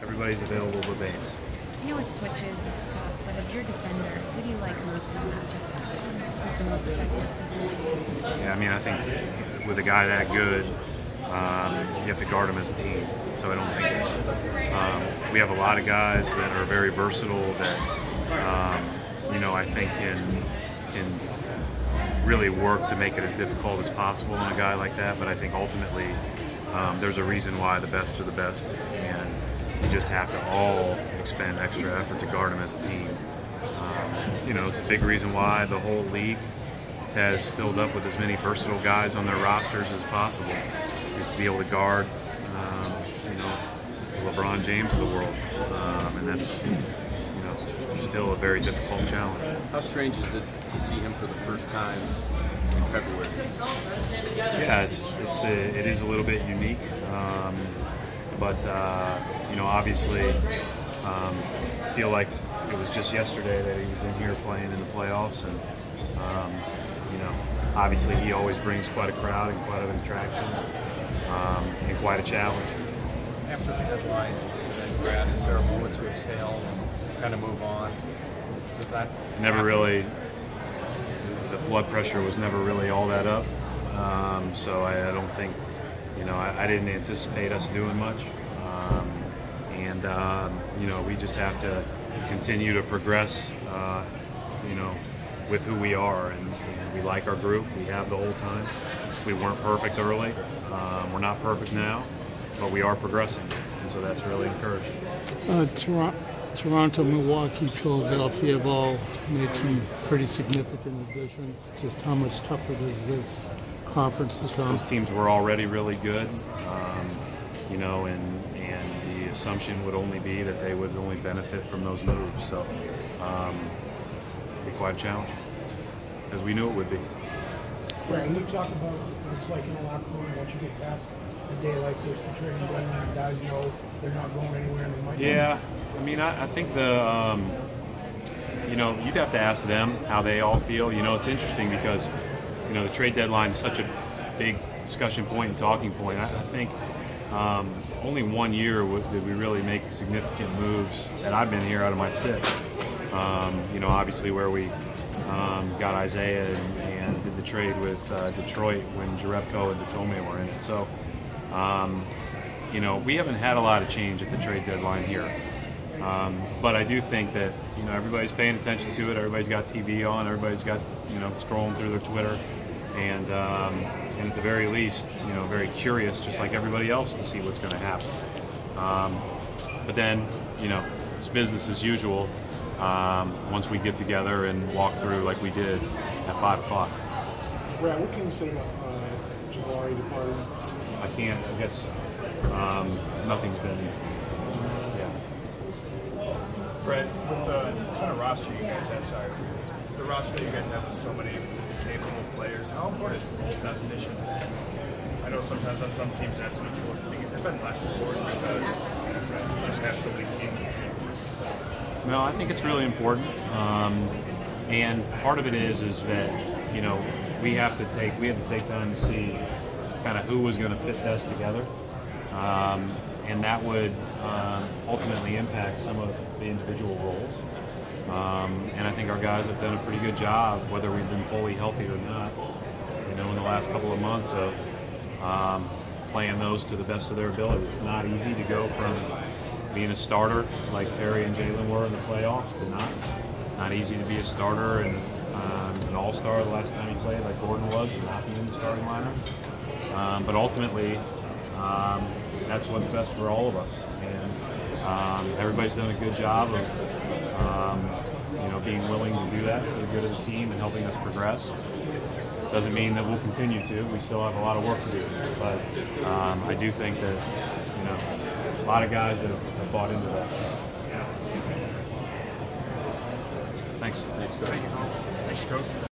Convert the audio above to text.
everybody's available but Baines. I know it switches and stuff, but of your defenders, who do you like most in the matchup? Who's the most effective defense? Yeah, I mean, I think with a guy that good, you have to guard him as a team. So I don't think it's. We have a lot of guys that are very versatile that I think can really work to make it as difficult as possible on a guy like that. But I think ultimately there's a reason why the best are the best, and you just have to all expend extra effort to guard them as a team. It's a big reason why the whole league has filled up with as many versatile guys on their rosters as possible, is to be able to guard, LeBron James of the world, and that's still a very difficult challenge. How strange is it to see him for the first time in February? Yeah, it is a little bit unique, but obviously, I feel like it was just yesterday that he was in here playing in the playoffs, and obviously he always brings quite a crowd and quite an attraction, and quite a challenge. After the deadline, Brad, is there a moment to exhale and kind of move on? Does that never really? The blood pressure was never really all that up, so I don't think, I didn't anticipate us doing much, and we just have to continue to progress, with who we are, and we like our group. We have the whole time. We weren't perfect early. We're not perfect now, but we are progressing, and so that's really encouraging. Toronto, Milwaukee, Philadelphia have all made some pretty significant additions. Just how much tougher does this conference become? Those teams were already really good, and the assumption would only be that they would only benefit from those moves. So it'd be quite a challenge, as we knew it would be. Brad, can you talk about what it's like in the locker room once you get past a day like this, the training deadline, guys know they're not going anywhere and they might. Yeah, I mean, I think you'd have to ask them how they all feel. It's interesting because, the trade deadline is such a big discussion point and talking point. I think only 1 year did we really make significant moves that I've been here out of my sixth. Obviously where we got Isaiah and did the trade with Detroit when Jerebko and Datome were in it. So, we haven't had a lot of change at the trade deadline here. But I do think that, everybody's paying attention to it. Everybody's got TV on. Everybody's got, scrolling through their Twitter. And at the very least, very curious, just like everybody else, to see what's going to happen. But then, it's business as usual once we get together and walk through like we did at 5 o'clock. Brad, what can you say about Jabari departing? I can't, I guess nothing's been, Brad, with the kind of roster you guys have, the roster that you guys have with so many capable players, how important is role definition? I know sometimes on some teams that's an important thing. Has it been less important because you just have so many capable people? No, I think it's really important, and part of it is that we have to take time to see kind of who was going to fit best together, and that would ultimately impact some of the individual roles. And I think our guys have done a pretty good job, whether we've been fully healthy or not, in the last couple of months of playing those to the best of their ability. It's not easy to go from being a starter like Terry and Jalen were in the playoffs to not easy to be a starter and an all-star the last time he played like Gordon was and not be in the starting lineup. But ultimately, that's what's best for all of us. And everybody's done a good job of being willing to do that. We're good as a team and helping us progress. Doesn't mean that we'll continue to. We still have a lot of work to do. But I do think that a lot of guys have bought into that. Thanks. Thanks, Coach.